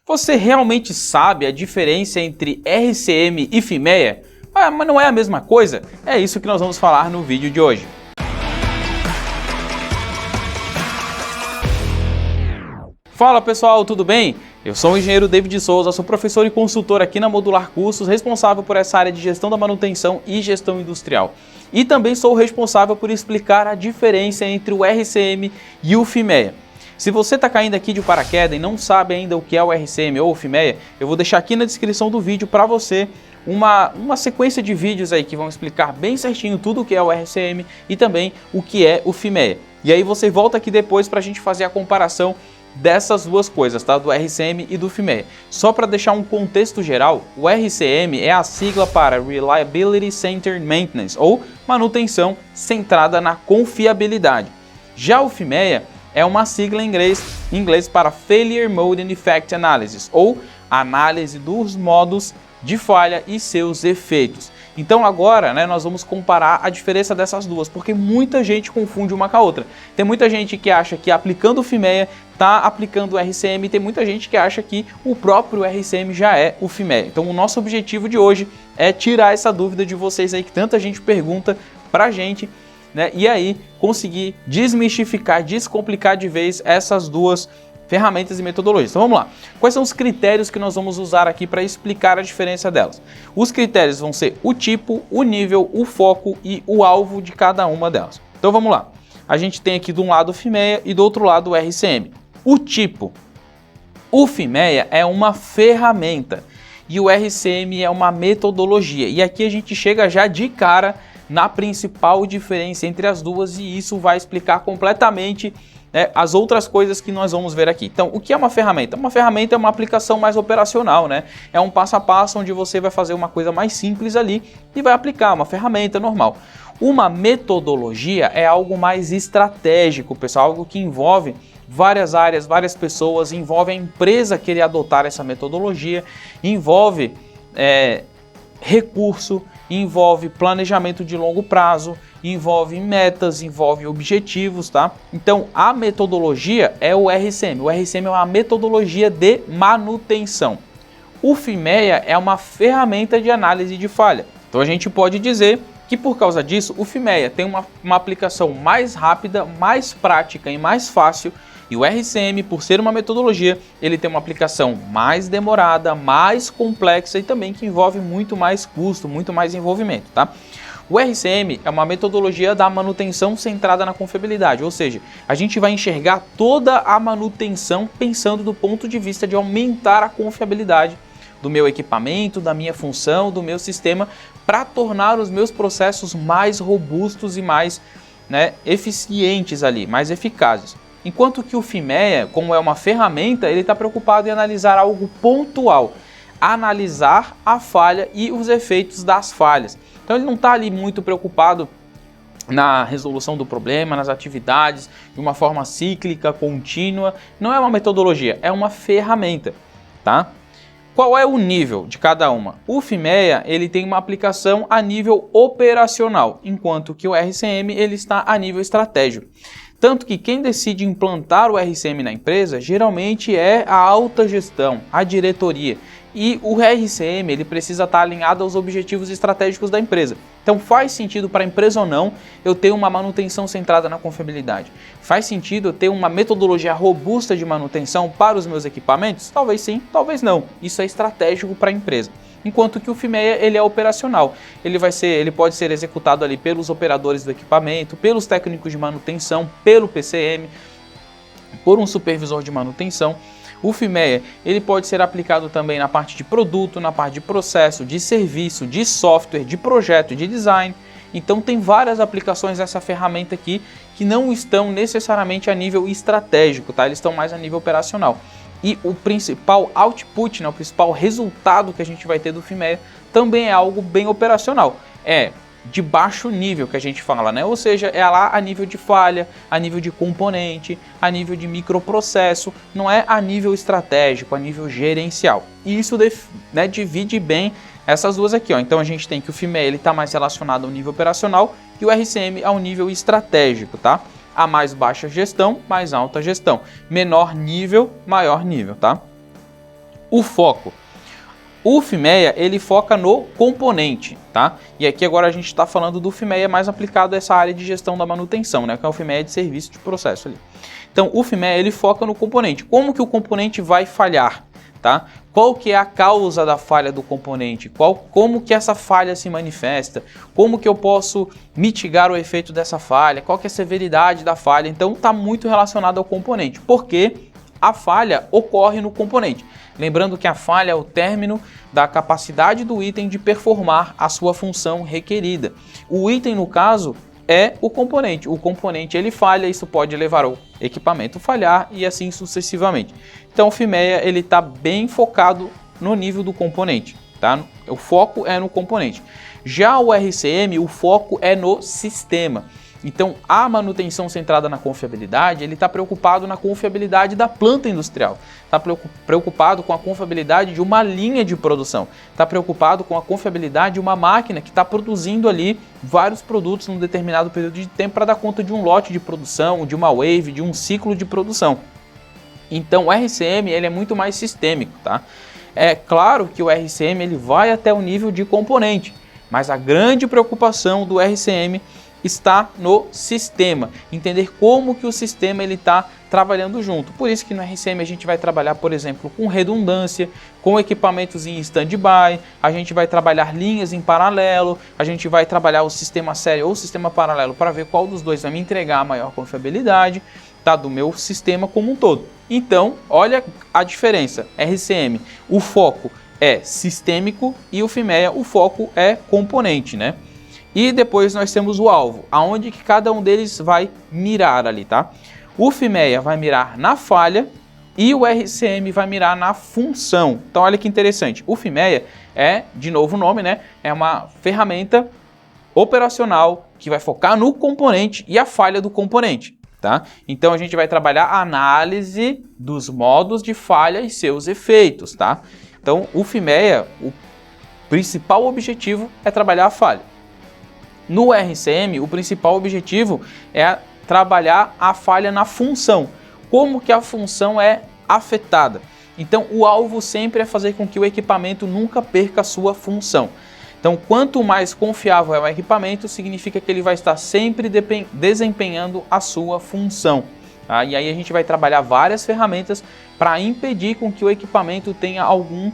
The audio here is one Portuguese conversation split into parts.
Você realmente sabe a diferença entre RCM e FIMEA? Mas não é a mesma coisa? É isso que nós vamos falar no vídeo de hoje. Fala pessoal, tudo bem? Eu sou o engenheiro David Souza, sou professor e consultor aqui na Modular Cursos, responsável por essa área de gestão da manutenção e gestão industrial. E também sou o responsável por explicar a diferença entre o RCM e o FIMEA. Se você está caindo aqui de paraquedas e não sabe ainda o que é o RCM ou o FIMEA, eu vou deixar aqui na descrição do vídeo para você uma sequência de vídeos aí que vão explicar bem certinho tudo o que é o RCM e também o que é o FIMEA. E aí você volta aqui depois para a gente fazer a comparação dessas duas coisas, tá? Do RCM e do FIMEA. Só para deixar um contexto geral, o RCM é a sigla para Reliability Centered Maintenance, ou manutenção centrada na confiabilidade. Já o FIMEA é uma sigla em inglês para Failure Mode and Effect Analysis, ou análise dos modos de falha e seus efeitos. Então agora, nós vamos comparar a diferença dessas duas, porque muita gente confunde uma com a outra. Tem muita gente que acha que aplicando o FIMEA está aplicando o RCM, e tem muita gente que acha que o próprio RCM já é o FIMEA. Então o nosso objetivo de hoje é tirar essa dúvida de vocês aí, que tanta gente pergunta pra gente, e aí conseguir desmistificar, descomplicar de vez essas duas ferramentas e metodologias. Então vamos lá. Quais são os critérios que nós vamos usar aqui para explicar a diferença delas? Os critérios vão ser o tipo, o nível, o foco e o alvo de cada uma delas. Então vamos lá. A gente tem aqui de um lado o FIMEA e do outro lado o RCM. O tipo. O FIMEA é uma ferramenta e o RCM é uma metodologia. E aqui a gente chega já de cara na principal diferença entre as duas, e isso vai explicar completamente as outras coisas que nós vamos ver aqui. Então, o que é uma ferramenta? Uma ferramenta é uma aplicação mais operacional, É um passo a passo onde você vai fazer uma coisa mais simples ali e vai aplicar uma ferramenta normal. Uma metodologia é algo mais estratégico, pessoal, algo que envolve várias áreas, várias pessoas, envolve a empresa querer adotar essa metodologia, envolve recurso, envolve planejamento de longo prazo, envolve metas, envolve objetivos, tá? Então, a metodologia é o RCM. O RCM é uma metodologia de manutenção. O FIMEA é uma ferramenta de análise de falha. Então, a gente pode dizer que, por causa disso, o FIMEA tem uma aplicação mais rápida, mais prática e mais fácil. E o RCM, por ser uma metodologia, ele tem uma aplicação mais demorada, mais complexa e também que envolve muito mais custo, muito mais envolvimento, tá? O RCM é uma metodologia da manutenção centrada na confiabilidade, ou seja, a gente vai enxergar toda a manutenção pensando do ponto de vista de aumentar a confiabilidade do meu equipamento, da minha função, do meu sistema, para tornar os meus processos mais robustos e mais eficientes ali, mais eficazes. Enquanto que o FIMEA, como é uma ferramenta, ele está preocupado em analisar algo pontual, analisar a falha e os efeitos das falhas. Então ele não está ali muito preocupado na resolução do problema, nas atividades, de uma forma cíclica, contínua. Não é uma metodologia, é uma ferramenta, tá? Qual é o nível de cada uma? O FIMEA ele tem uma aplicação a nível operacional, enquanto que o RCM ele está a nível estratégico. Tanto que quem decide implantar o RCM na empresa geralmente é a alta gestão, a diretoria. E o RCM ele precisa estar alinhado aos objetivos estratégicos da empresa. Então faz sentido para a empresa ou não eu ter uma manutenção centrada na confiabilidade? Faz sentido eu ter uma metodologia robusta de manutenção para os meus equipamentos? Talvez sim, talvez não. Isso é estratégico para a empresa. Enquanto que o FIMEA ele é operacional, ele pode ser executado ali pelos operadores do equipamento, pelos técnicos de manutenção, pelo PCM, por um supervisor de manutenção. O FIMEA ele pode ser aplicado também na parte de produto, na parte de processo, de serviço, de software, de projeto, de design. Então tem várias aplicações dessa ferramenta aqui que não estão necessariamente a nível estratégico, tá? Eles estão mais a nível operacional. E o principal output, o principal resultado que a gente vai ter do FIMEA também é algo bem operacional. É de baixo nível que a gente fala, Ou seja, é lá a nível de falha, a nível de componente, a nível de microprocesso, não é a nível estratégico, a nível gerencial. E isso divide bem essas duas aqui, Então a gente tem que o FIMEA está mais relacionado ao nível operacional e o RCM ao nível estratégico, tá? A mais baixa gestão, mais alta gestão. Menor nível, maior nível, tá? O foco. O FIMEA, ele foca no componente, tá? E aqui agora a gente está falando do FIMEA mais aplicado a essa área de gestão da manutenção, né? Que é o FIMEA de serviço de processo ali. Então, o FIMEA, ele foca no componente. Como que o componente vai falhar, tá? Qual que é a causa da falha do componente? Como que essa falha se manifesta? Como que eu posso mitigar o efeito dessa falha? Qual que é a severidade da falha? Então, está muito relacionado ao componente, porque a falha ocorre no componente. Lembrando que a falha é o término da capacidade do item de performar a sua função requerida. O item, no caso, é o componente. O componente ele falha, isso pode levar o equipamento a falhar e assim sucessivamente. Então o FIMEA ele está bem focado no nível do componente, tá? O foco é no componente. Já o RCM, o foco é no sistema. Então, a manutenção centrada na confiabilidade, ele está preocupado na confiabilidade da planta industrial, está preocupado com a confiabilidade de uma linha de produção, está preocupado com a confiabilidade de uma máquina que está produzindo ali vários produtos num determinado período de tempo para dar conta de um lote de produção, de uma wave, de um ciclo de produção. Então, o RCM ele é muito mais sistêmico, tá? É claro que o RCM ele vai até o nível de componente, mas a grande preocupação do RCM está no sistema, entender como que o sistema ele está trabalhando junto. Por isso que no RCM a gente vai trabalhar, por exemplo, com redundância, com equipamentos em stand-by, a gente vai trabalhar linhas em paralelo, a gente vai trabalhar o sistema série ou o sistema paralelo para ver qual dos dois vai me entregar a maior confiabilidade, tá, do meu sistema como um todo. Então, olha a diferença. RCM, o foco é sistêmico e o FIMEA, o foco é componente, né? E depois nós temos o alvo, aonde que cada um deles vai mirar ali, tá? O FIMEA vai mirar na falha e o RCM vai mirar na função. Então olha que interessante, o FIMEA é, de novo o nome, né? É uma ferramenta operacional que vai focar no componente e a falha do componente, tá? Então a gente vai trabalhar a análise dos modos de falha e seus efeitos, tá? Então o FIMEA, o principal objetivo é trabalhar a falha. No RCM, o principal objetivo é trabalhar a falha na função. Como que a função é afetada? Então, o alvo sempre é fazer com que o equipamento nunca perca a sua função. Então, quanto mais confiável é o equipamento, significa que ele vai estar sempre desempenhando a sua função. Tá? E aí a gente vai trabalhar várias ferramentas para impedir com que o equipamento tenha algum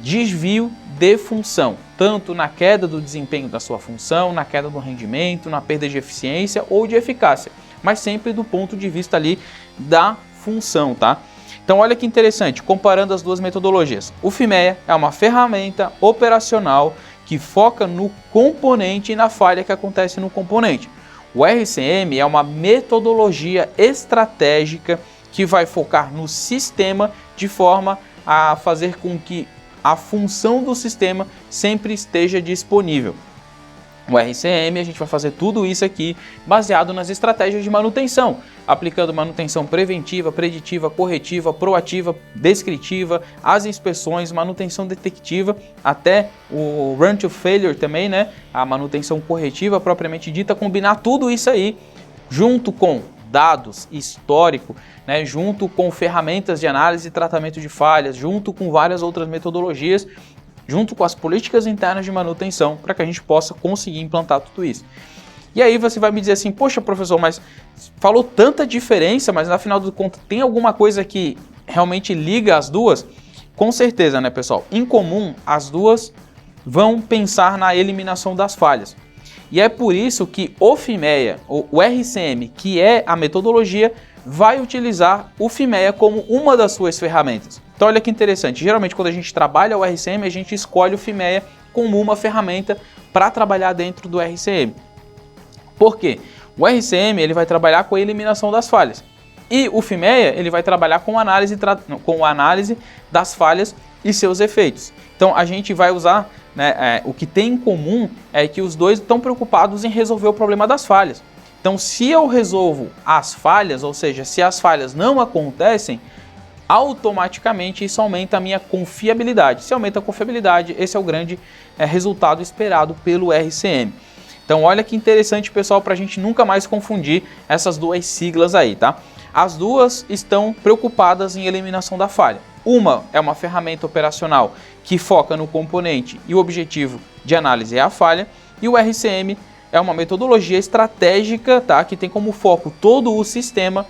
desvio de função, tanto na queda do desempenho da sua função, na queda do rendimento, na perda de eficiência ou de eficácia, mas sempre do ponto de vista ali da função, tá? Então olha que interessante, comparando as duas metodologias. O FIMEA é uma ferramenta operacional que foca no componente e na falha que acontece no componente. O RCM é uma metodologia estratégica que vai focar no sistema de forma a fazer com que a função do sistema sempre esteja disponível. O RCM, a gente vai fazer tudo isso aqui baseado nas estratégias de manutenção, aplicando manutenção preventiva, preditiva, corretiva, proativa, descritiva, as inspeções, manutenção detectiva, até o run to failure também, né? A manutenção corretiva propriamente dita, combinar tudo isso aí junto com dados, histórico, né, junto com ferramentas de análise e tratamento de falhas, junto com várias outras metodologias, junto com as políticas internas de manutenção, para que a gente possa conseguir implantar tudo isso. E aí você vai me dizer assim, poxa professor, mas falou tanta diferença, mas na final do conto tem alguma coisa que realmente liga as duas? Com certeza, né pessoal? Em comum, as duas vão pensar na eliminação das falhas. E é por isso que o FIMEA, o RCM, que é a metodologia, vai utilizar o FIMEA como uma das suas ferramentas. Então olha que interessante, geralmente quando a gente trabalha o RCM, a gente escolhe o FIMEA como uma ferramenta para trabalhar dentro do RCM. Por quê? O RCM ele vai trabalhar com a eliminação das falhas. E o FIMEA ele vai trabalhar com a análise das falhas e seus efeitos. Então a gente vai usar, o que tem em comum é que os dois estão preocupados em resolver o problema das falhas. Então se eu resolvo as falhas, ou seja, se as falhas não acontecem, automaticamente isso aumenta a minha confiabilidade. Se aumenta a confiabilidade, esse é o grande resultado esperado pelo RCM. Então olha que interessante pessoal, para a gente nunca mais confundir essas duas siglas aí, tá? As duas estão preocupadas em eliminação da falha. Uma é uma ferramenta operacional que foca no componente e o objetivo de análise é a falha, e o RCM é uma metodologia estratégica, tá, que tem como foco todo o sistema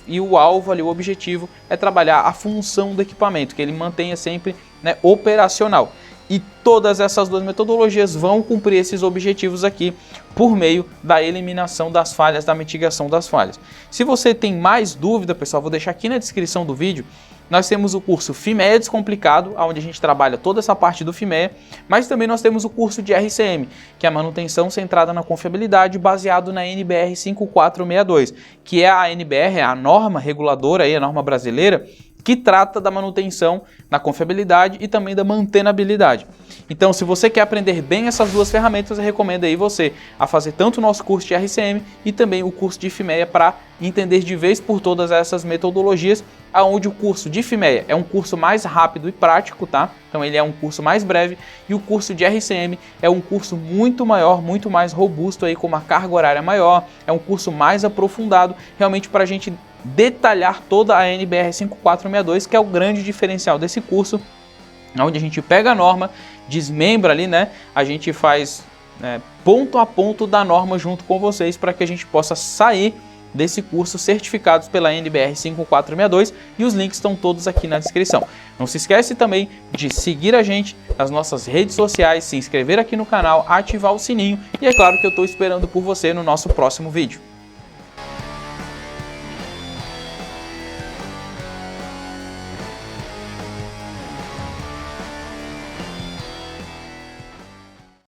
e o alvo ali, o objetivo é trabalhar a função do equipamento, que ele mantenha sempre, né, operacional. E todas essas duas metodologias vão cumprir esses objetivos aqui por meio da eliminação das falhas, da mitigação das falhas. Se você tem mais dúvida, pessoal, vou deixar aqui na descrição do vídeo. Nós temos o curso FIMEA Descomplicado, onde a gente trabalha toda essa parte do FIMEA, mas também nós temos o curso de RCM, que é a manutenção centrada na confiabilidade, baseado na NBR 5462, que é a NBR, a norma reguladora, a norma brasileira, que trata da manutenção na confiabilidade e também da mantenabilidade. Então, se você quer aprender bem essas duas ferramentas, eu recomendo aí você a fazer tanto o nosso curso de RCM e também o curso de FIMEA para entender de vez por todas essas metodologias, aonde o curso de FIMEA é um curso mais rápido e prático, tá? Então ele é um curso mais breve, e o curso de RCM é um curso muito maior, muito mais robusto aí, com uma carga horária maior, é um curso mais aprofundado, realmente para a gente detalhar toda a NBR 5462, que é o grande diferencial desse curso, onde a gente pega a norma, desmembra ali, né? A gente faz ponto a ponto da norma junto com vocês, para que a gente possa sair desse curso certificados pela NBR 5462, e os links estão todos aqui na descrição. Não se esquece também de seguir a gente nas nossas redes sociais, se inscrever aqui no canal, ativar o sininho, e é claro que eu estou esperando por você no nosso próximo vídeo.